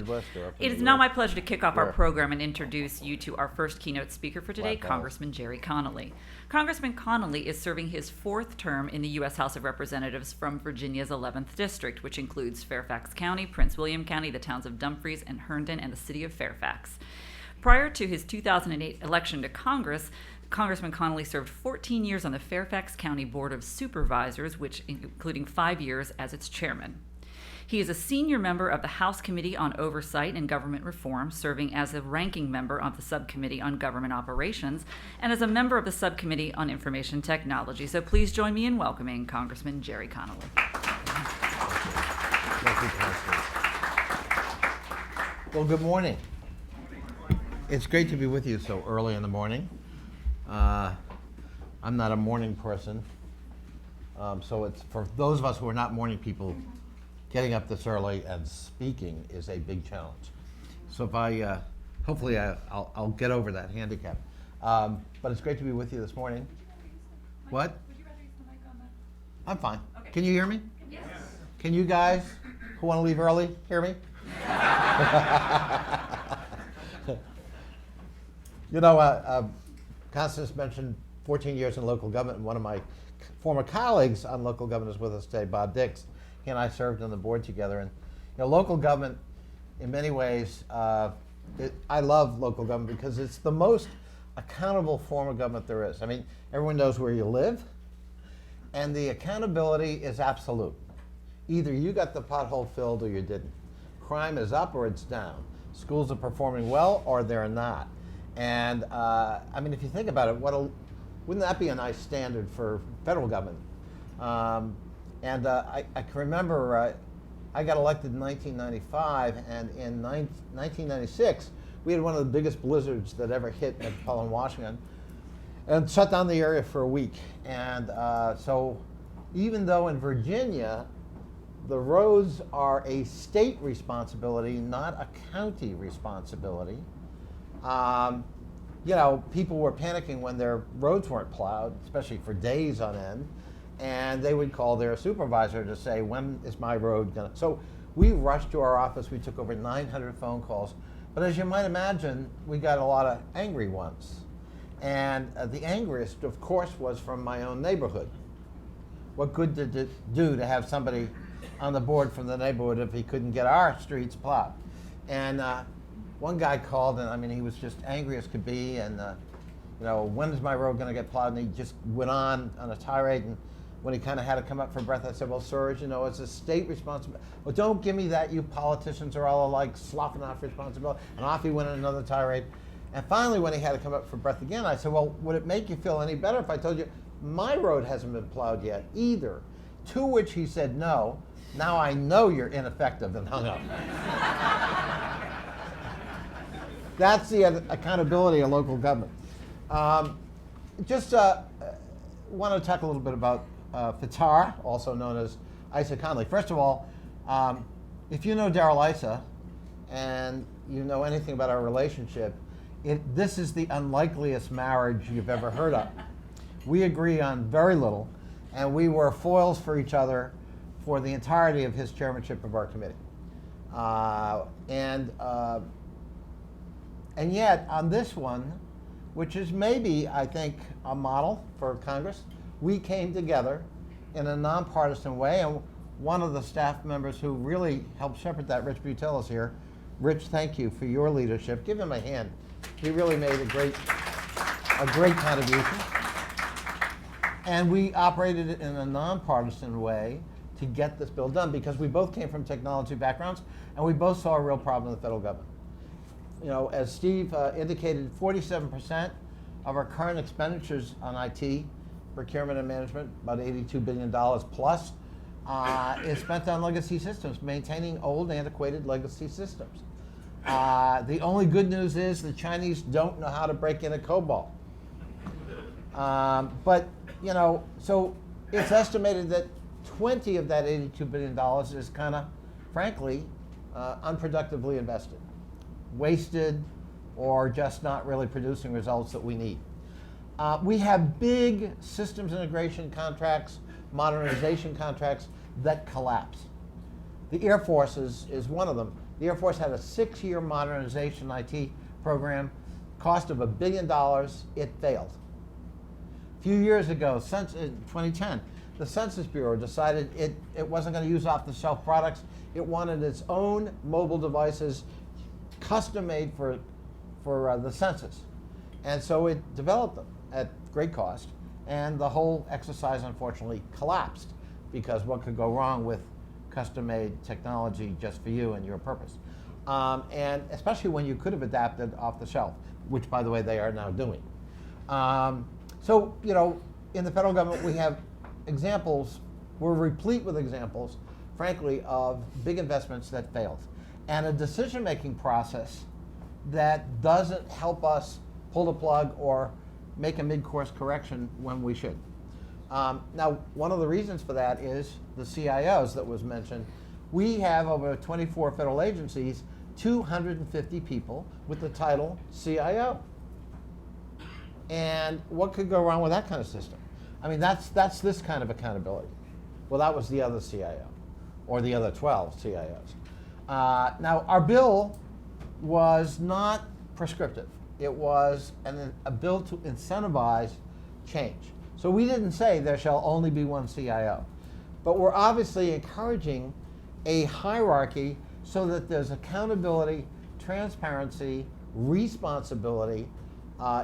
Report. It is now my pleasure to kick off our program and introduce you to our first keynote speaker for today, Congressman Gerry Connolly. Congressman Connolly is serving his fourth term in the U.S. House of Representatives from Virginia's 11th District, which includes Fairfax County, Prince William County, the towns of Dumfries and Herndon, and the city of Fairfax. Prior to his 2008 election to Congress, Congressman Connolly served 14 years on the Fairfax County Board of Supervisors, which including 5 years as its chairman. He is a senior member of the House Committee on Oversight and Government Reform, serving as a ranking member of the Subcommittee on Government Operations, and as a member of the Subcommittee on Information Technology. So please join me in welcoming Congressman Gerry Connolly. Thank you, Congressman. Well, good morning. It's great to be with you so early in the morning. I'm not a morning person, so it's for those of us who are not morning people, getting up this early and speaking is a big challenge. So if hopefully I'll get over that handicap. But it's great to be with you this morning. What? Would you rather use the mic on the... I'm fine. Okay. Can you hear me? Yes. Can you guys who want to leave early hear me? You know, Constance mentioned 14 years in local government, and one of my former colleagues on local government is with us today, Bob Dix. He and I served on the board together, and local government, in many ways, I love local government because it's the most accountable form of government there is. I mean, everyone knows where you live, and the accountability is absolute. Either you got the pothole filled or you didn't. Crime is up or it's down. Schools are performing well or they're not. And I mean, if you think about it, wouldn't that be a nice standard for federal government? I can remember I got elected in 1995, and in 1996, we had one of the biggest blizzards that ever hit metropolitan Washington, and shut down the area for a week. And so even though in Virginia, the roads are a state responsibility, not a county responsibility, people were panicking when their roads weren't plowed, especially for days on end, and they would call their supervisor to say, when is my road gonna? So we rushed to our office. We took over 900 phone calls. But as you might imagine, we got a lot of angry ones. And the angriest, of course, was from my own neighborhood. What good did it do to have somebody on the board from the neighborhood if he couldn't get our streets plowed? And one guy called, and I mean, he was just angry as could be, and when is my road going to get plowed? And he just went on a tirade, and when he kind of had to come up for breath, I said, well, sir, as you know, it's a state responsibility. Well, don't give me that. You politicians are all alike, sloughing off responsibility. And off he went on another tirade. And finally, when he had to come up for breath again, I said, well, would it make you feel any better if I told you my road hasn't been plowed yet either? To which he said, no. Now I know you're ineffective, and hung up. That's the accountability of local government. Just want to talk a little bit about FITARA, also known as Isa Connolly. First of all, if you know Darrell Issa and you know anything about our relationship, this is the unlikeliest marriage you've ever heard of. We agree on very little, and we were foils for each other for the entirety of his chairmanship of our committee. And yet, on this one, which is maybe, I think, a model for Congress, we came together in a nonpartisan way, and one of the staff members who really helped shepherd that, Rich Butel, is here. Rich, thank you for your leadership. Give him a hand. He really made a great contribution. And we operated in a nonpartisan way to get this bill done because we both came from technology backgrounds, and we both saw a real problem in the federal government. As Steve indicated, 47% of our current expenditures on IT, procurement and management, about $82 billion plus, is spent on legacy systems, maintaining old, antiquated legacy systems. The only good news is the Chinese don't know how to break into COBOL. So it's estimated that 20 of that $82 billion is kind of, frankly, unproductively invested, wasted, or just not really producing results that we need. We have big systems integration contracts, modernization contracts that collapse. The Air Force is one of them. The Air Force had a 6-year modernization IT program, cost of $1 billion. It failed. A few years ago, in 2010, the Census Bureau decided it wasn't going to use off-the-shelf products. It wanted its own mobile devices, custom made for the census. And so it developed them at great cost. And the whole exercise, unfortunately, collapsed, because what could go wrong with custom-made technology just for you and your purpose? And especially when you could have adapted off the shelf, which, by the way, they are now doing. So, in the federal government, we have examples, we're replete with examples, frankly, of big investments that failed, and a decision-making process that doesn't help us pull the plug or make a mid-course correction when we should. Now, one of the reasons for that is the CIOs that was mentioned. We have over 24 federal agencies, 250 people with the title CIO. And what could go wrong with that kind of system? I mean, that's this kind of accountability. Well, that was the other CIO, or the other 12 CIOs. Now, our bill was not prescriptive. It was a bill to incentivize change. So we didn't say there shall only be one CIO. But we're obviously encouraging a hierarchy so that there's accountability, transparency, responsibility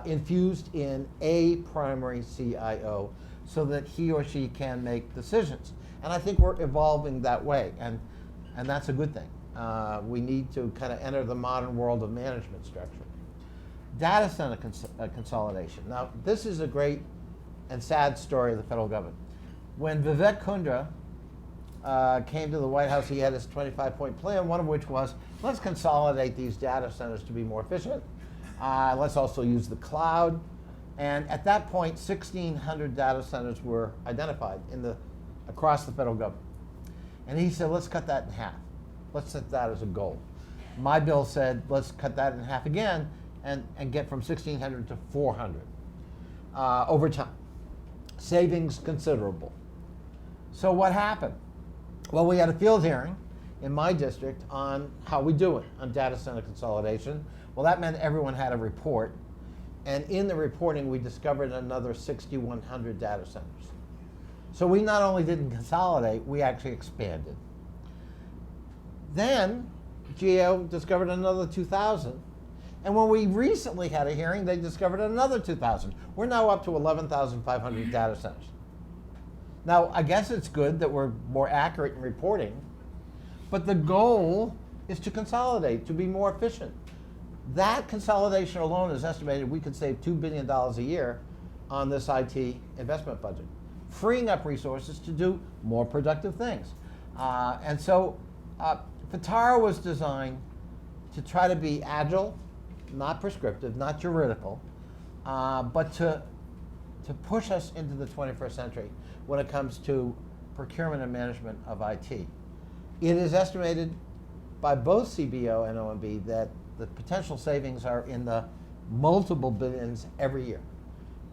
infused in a primary CIO so that he or she can make decisions. And I think we're evolving that way, and that's a good thing. We need to kind of enter the modern world of management structure. Data center consolidation. Now, this is a great and sad story of the federal government. When Vivek Kundra came to the White House, he had his 25-point plan, one of which was, let's consolidate these data centers to be more efficient. Let's also use the cloud. And at that point, 1,600 data centers were identified across the federal government. And he said, let's cut that in half. Let's set that as a goal. My bill said, let's cut that in half again and get from 1,600 to 400 over time. Savings considerable. So what happened? Well, we had a field hearing in my district on how we do it on data center consolidation. Well, that meant everyone had a report. And in the reporting, we discovered another 6,100 data centers. So we not only didn't consolidate, we actually expanded. Then GAO discovered another 2,000. And when we recently had a hearing, they discovered another 2,000. We're now up to 11,500 data centers. Now, I guess it's good that we're more accurate in reporting, but the goal is to consolidate, to be more efficient. That consolidation alone is estimated we could save $2 billion a year on this IT investment budget, freeing up resources to do more productive things. And so FITARA was designed to try to be agile, not prescriptive, not juridical, but to push us into the 21st century when it comes to procurement and management of IT. It is estimated by both CBO and OMB that the potential savings are in the multiple billions every year,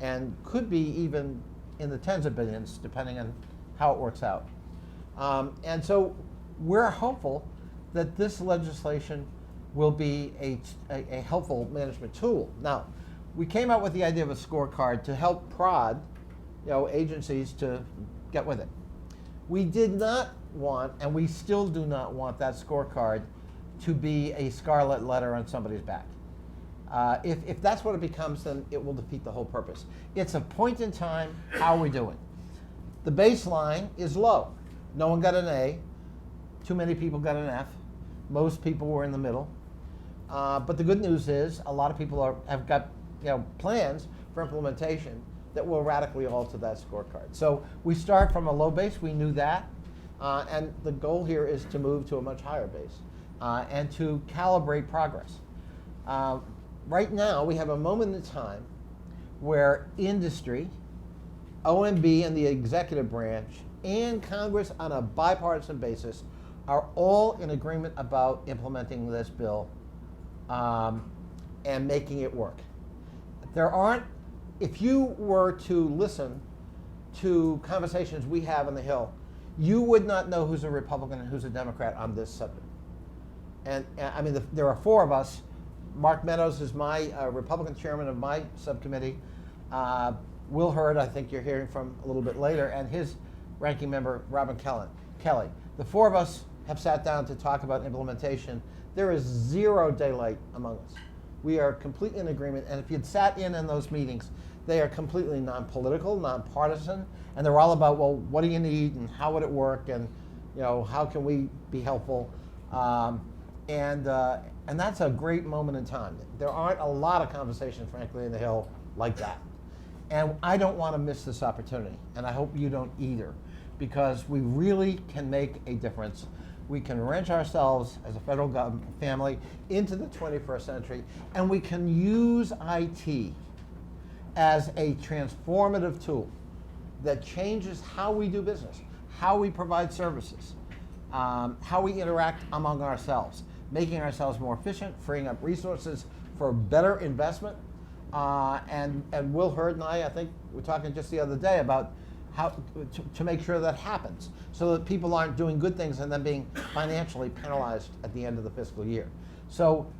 and could be even in the tens of billions, depending on how it works out. And so we're hopeful that this legislation will be a helpful management tool. Now, we came out with the idea of a scorecard to help prod agencies to get with it. We did not want, and we still do not want, that scorecard to be a scarlet letter on somebody's back. If that's what it becomes, then it will defeat the whole purpose. It's a point in time, how are we doing? The baseline is low. No one got an A. Too many people got an F. Most people were in the middle. But the good news is a lot of people have got plans for implementation that will radically alter that scorecard. So we start from a low base, we knew that, and the goal here is to move to a much higher base and to calibrate progress. Right now, we have a moment in time where industry, OMB and the executive branch, and Congress on a bipartisan basis are all in agreement about implementing this bill and making it work. If you were to listen to conversations we have on the Hill, you would not know who's a Republican and who's a Democrat on this subject. And I mean, there are four of us. Mark Meadows is my Republican chairman of my subcommittee. Will Hurd, I think you're hearing from a little bit later, and his ranking member, Robin Kelly. The four of us have sat down to talk about implementation. There is zero daylight among us. We are completely in agreement, and if you'd sat in those meetings, they are completely non-political, non-partisan, and they're all about, well, what do you need, and how would it work, and how can we be helpful? And that's a great moment in time. There aren't a lot of conversations, frankly, in the Hill like that. And I don't want to miss this opportunity, and I hope you don't either, because we really can make a difference. We can wrench ourselves as a federal government family into the 21st century, and we can use IT as a transformative tool that changes how we do business, how we provide services, how we interact among ourselves, making ourselves more efficient, freeing up resources for better investment. And Will Hurd and I think we were talking just the other day about how to make sure that happens, so that people aren't doing good things and then being financially penalized at the end of the fiscal year. So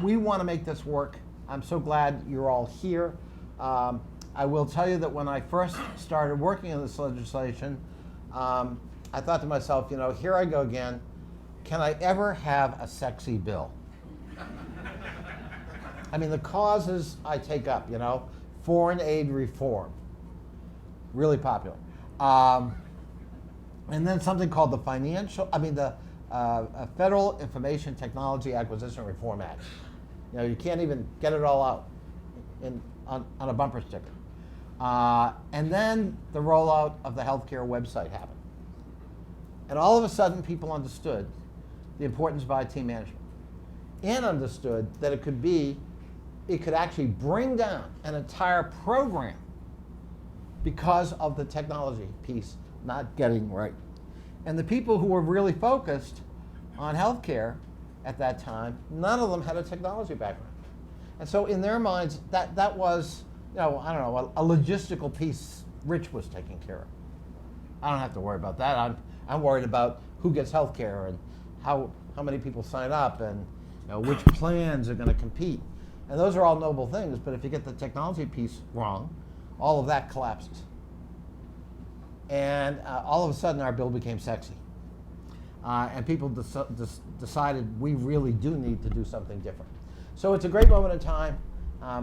we want to make this work. I'm so glad you're all here. I will tell you that when I first started working on this legislation, I thought to myself, here I go again. Can I ever have a sexy bill? I mean, the causes I take up, foreign aid reform, really popular. And then something called the Federal Information Technology Acquisition Reform Act. You can't even get it all out on a bumper sticker. And then the rollout of the healthcare website happened. And all of a sudden, people understood the importance of IT management and understood that it could actually bring down an entire program because of the technology piece not getting right. And the people who were really focused on healthcare at that time, none of them had a technology background. And so in their minds, that was, a logistical piece Rich was taking care of. I don't have to worry about that. I'm worried about who gets healthcare and how many people sign up and which plans are going to compete. And those are all noble things, but if you get the technology piece wrong, all of that collapses. And all of a sudden, our bill became sexy. And people decided we really do need to do something different. So it's a great moment in time. I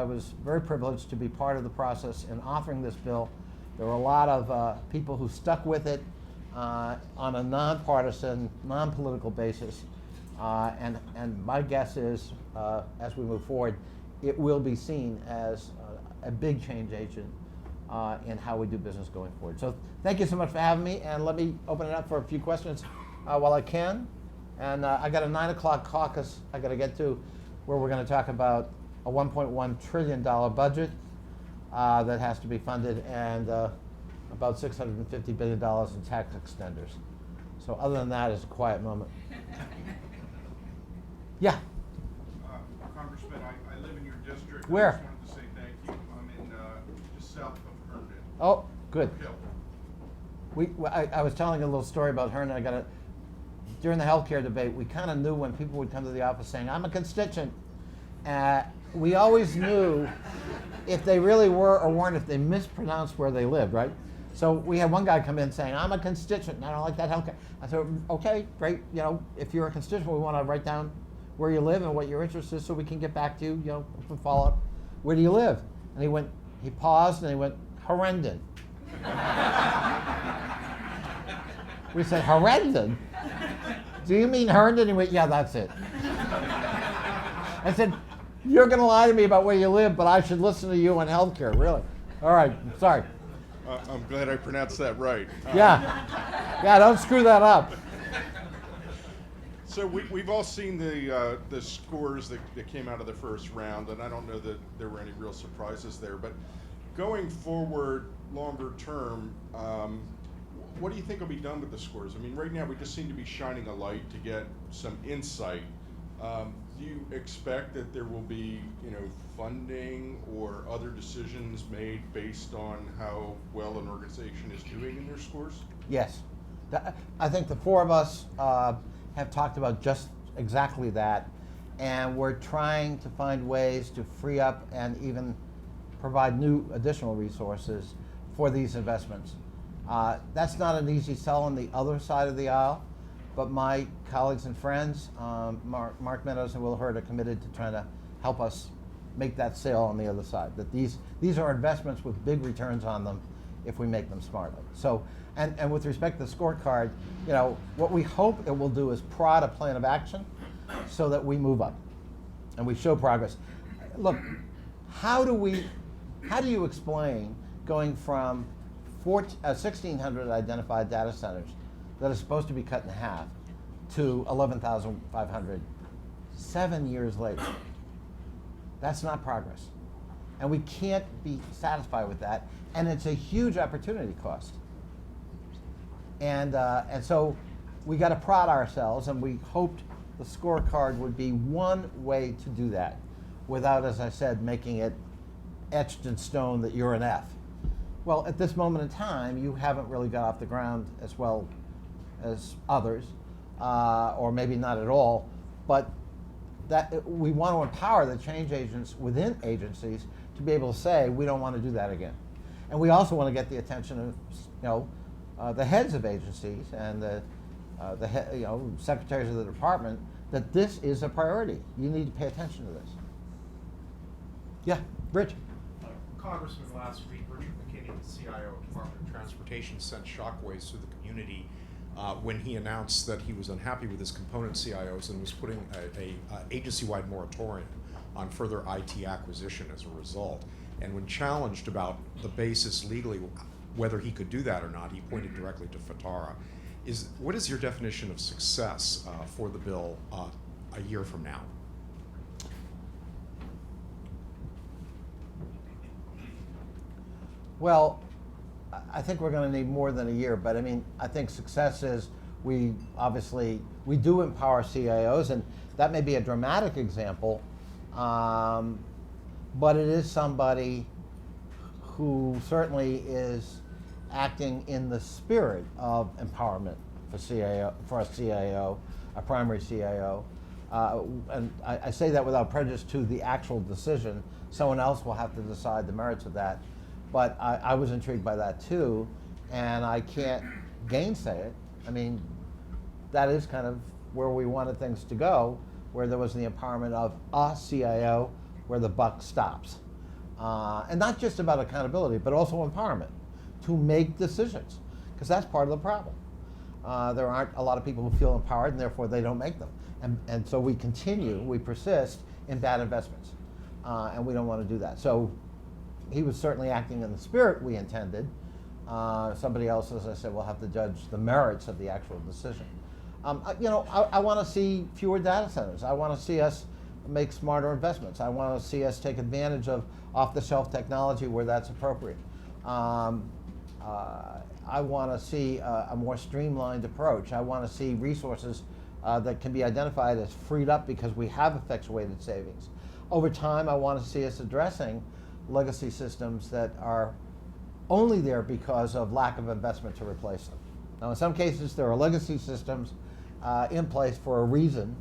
was very privileged to be part of the process in authoring this bill. There were a lot of people who stuck with it on a nonpartisan, non-political basis. And my guess is, as we move forward, it will be seen as a big change agent in how we do business going forward. So thank you so much for having me, and let me open it up for a few questions while I can. And I got a 9 o'clock caucus I got to get to, where we're going to talk about a $1.1 trillion budget that has to be funded, and about $650 billion in tax extenders. So other than that, it's a quiet moment. Yeah. Congressman, I live in your district. Where? I just wanted to say thank you. I'm in just south of Herndon. Oh, good. Hill. I was telling a little story about Herndon. During the healthcare debate, we kind of knew when people would come to the office saying, I'm a constituent. We always knew if they really were or weren't, if they mispronounced where they lived, right? So we had one guy come in saying, I'm a constituent and I don't like that healthcare. I said, okay, great. If you're a constituent, we want to write down where you live and what your interest is so we can get back to you, for follow-up. Where do you live? And he paused and he went, Herndon. We said, Herndon? Do you mean Herndon? He went, yeah, that's it. I said, you're going to lie to me about where you live, but I should listen to you on healthcare, really. All right, sorry. I'm glad I pronounced that right. Yeah, don't screw that up. So we've all seen the scores that came out of the first round, and I don't know that there were any real surprises there. But going forward, longer term, what do you think will be done with the scores? I mean, right now we just seem to be shining a light to get some insight. Do you expect that there will be, funding or other decisions made based on how well an organization is doing in their scores? Yes. I think the four of us have talked about just exactly that, and we're trying to find ways to free up and even provide new additional resources for these investments. That's not an easy sell on the other side of the aisle, but my colleagues and friends, Mark Meadows and Will Hurd, are committed to trying to help us make that sale on the other side. That these are investments with big returns on them if we make them smartly. So, and with respect to the scorecard, you know, what we hope it will do is prod a plan of action so that we move up and we show progress. Look, how do you explain going from 1,600 identified data centers that are supposed to be cut in half to 11,500 7 years later? That's not progress. And we can't be satisfied with that. And it's a huge opportunity cost. And so we got to prod ourselves, and we hoped the scorecard would be one way to do that without, as I said, making it etched in stone that you're an F. Well, at this moment in time, you haven't really got off the ground as well as others, or maybe not at all, but that we want to empower the change agents within agencies to be able to say, we don't want to do that again. And we also want to get the attention of, the heads of agencies and the secretaries of the department, that this is a priority. You need to pay attention to this. Yeah, Rich. Congressman, last week, Richard McKinney, the CIO of Department of Transportation, sent shockwaves through the community when he announced that he was unhappy with his component CIOs and was putting a agency-wide moratorium on further IT acquisition as a result. And when challenged about the basis legally, whether he could do that or not, he pointed directly to FITARA. What is your definition of success for the bill a year from now? Well, I think we're going to need more than a year, but I mean, I think success is we do empower CIOs, and that may be a dramatic example, but it is somebody who certainly is acting in the spirit of empowerment for a CIO, a primary CIO. And I say that without prejudice to the actual decision. Someone else will have to decide the merits of that. But I was intrigued by that too, and I can't gainsay it. I mean, that is kind of where we wanted things to go, where there was the empowerment of a CIO, where the buck stops. And not just about accountability, but also empowerment to make decisions, because that's part of the problem. There aren't a lot of people who feel empowered, and therefore they don't make them. And so we persist in bad investments, and we don't want to do that. So he was certainly acting in the spirit we intended. Somebody else, as I said, will have to judge the merits of the actual decision. I want to see fewer data centers. I want to see us make smarter investments. I want to see us take advantage of off-the-shelf technology where that's appropriate. I want to see a more streamlined approach. I want to see resources that can be identified as freed up because we have effectuated savings. Over time, I want to see us addressing legacy systems that are only there because of lack of investment to replace them. Now, in some cases, there are legacy systems in place for a reason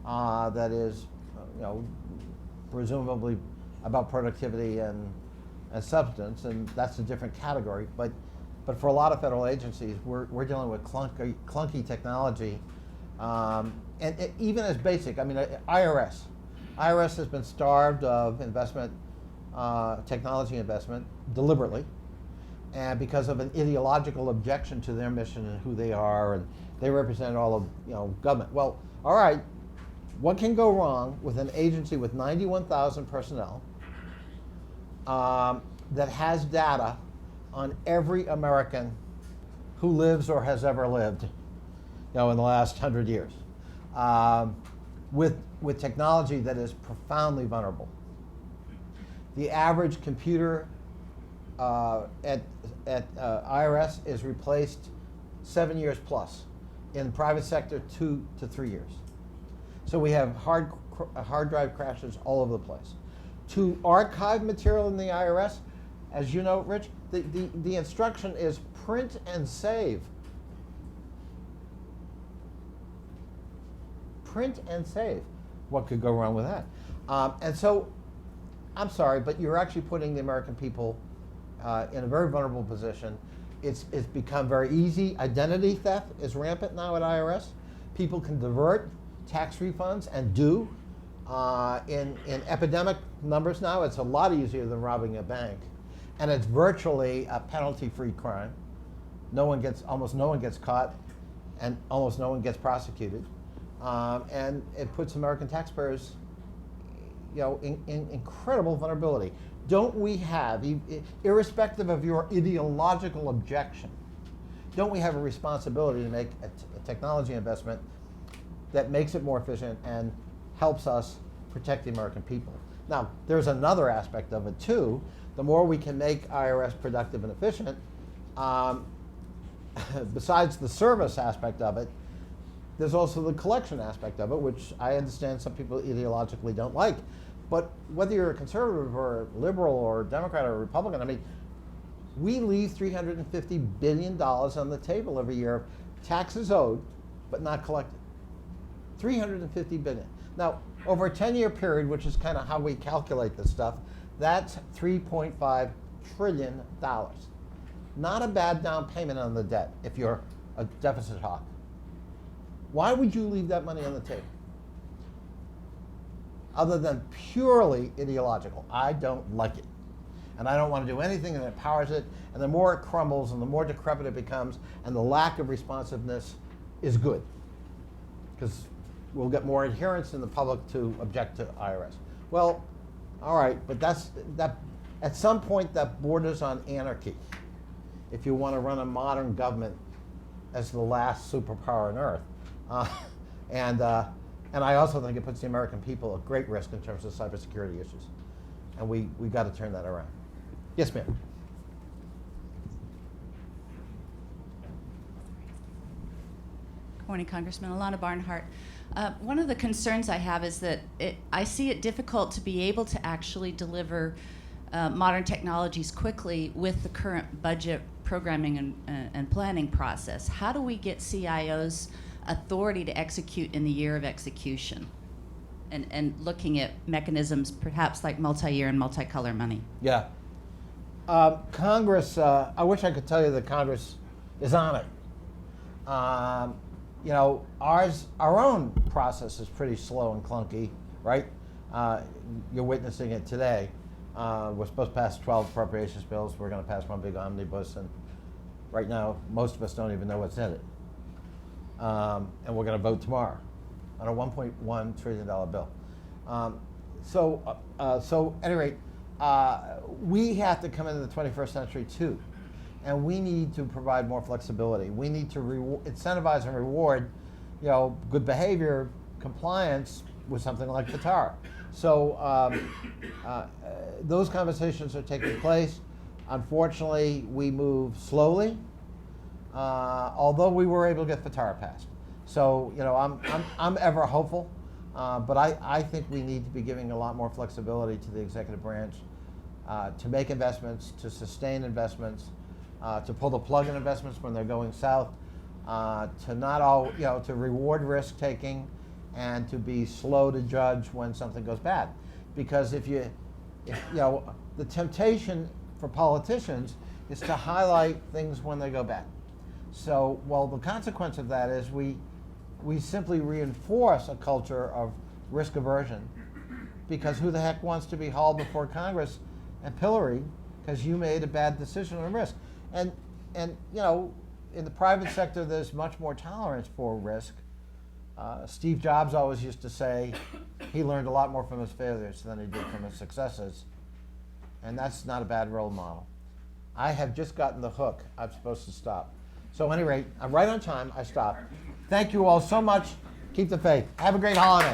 that is, presumably about productivity and substance, and that's a different category. But for a lot of federal agencies, we're dealing with clunky technology, and even as basic. I mean, IRS has been starved of investment. Technology investment deliberately, and because of an ideological objection to their mission and who they are, and they represent all of government. Well, all right, what can go wrong with an agency with 91,000 personnel that has data on every American who lives or has ever lived, in the last 100 years, with technology that is profoundly vulnerable? The average computer at IRS is replaced 7 years plus. In the private sector, 2 to 3 years. So we have hard drive crashes all over the place. To archive material in the IRS, as you know, Rich, the instruction is print and save. print and save. What could go wrong with that? And so, I'm sorry, but you're actually putting the American people in a very vulnerable position. It's become very easy. Identity theft is rampant now at IRS. People can divert tax refunds and do. In epidemic numbers now, it's a lot easier than robbing a bank. And it's virtually a penalty-free crime. Almost no one gets caught, and almost no one gets prosecuted. And it puts American taxpayers, in incredible vulnerability. Don't we have, irrespective of your ideological objection, don't we have a responsibility to make a technology investment that makes it more efficient and helps us protect the American people? Now, there's another aspect of it too. The more we can make IRS productive and efficient, besides the service aspect of it, there's also the collection aspect of it, which I understand some people ideologically don't like. But whether you're a conservative or a liberal or a Democrat or a Republican, I mean, we leave $350 billion on the table every year of taxes owed but not collected. $350 billion. Now, over a 10-year period, which is kind of how we calculate this stuff, that's $3.5 trillion. Not a bad down payment on the debt if you're a deficit hawk. Why would you leave that money on the table? Other than purely ideological. I don't like it. And I don't want to do anything that empowers it. And the more it crumbles and the more decrepit it becomes and the lack of responsiveness is good. Because we'll get more adherence in the public to object to IRS. Well, all right, but that at some point that borders on anarchy. If you want to run a modern government as the last superpower on earth. And I also think it puts the American people at great risk in terms of cybersecurity issues. And we got to turn that around. Yes, ma'am. Good morning, Congressman. Alana Barnhart. One of the concerns I have is that I see it difficult to be able to actually deliver modern technologies quickly with the current budget programming and planning process. How do we get CIOs authority to execute in the year of execution? And looking at mechanisms perhaps like multi-year and multicolor money. Yeah. Congress, I wish I could tell you that Congress is on it. Our own process is pretty slow and clunky, right? You're witnessing it today. We're supposed to pass 12 appropriations bills. We're going to pass one big omnibus, and right now, most of us don't even know what's in it. And we're going to vote tomorrow on a $1.1 trillion bill. So at any rate, we have to come into the 21st century too. And we need to provide more flexibility. We need to incentivize and reward, good behavior, compliance with something like FITARA. So those conversations are taking place. Unfortunately, we move slowly, although we were able to get FITARA passed. So I'm ever hopeful, but I think we need to be giving a lot more flexibility to the executive branch to make investments, to sustain investments, to pull the plug in investments when they're going south, to not all to reward risk taking, and to be slow to judge when something goes bad, because if the temptation for politicians is to highlight things when they go bad. So, the consequence of that is we simply reinforce a culture of risk aversion, because who the heck wants to be hauled before Congress and pilloried because you made a bad decision on risk? And in the private sector, there's much more tolerance for risk. Steve Jobs always used to say he learned a lot more from his failures than he did from his successes. And that's not a bad role model. I have just gotten the hook. I'm supposed to stop. So at any rate, I'm right on time. I stopped. Thank you all so much. Keep the faith. Have a great holiday.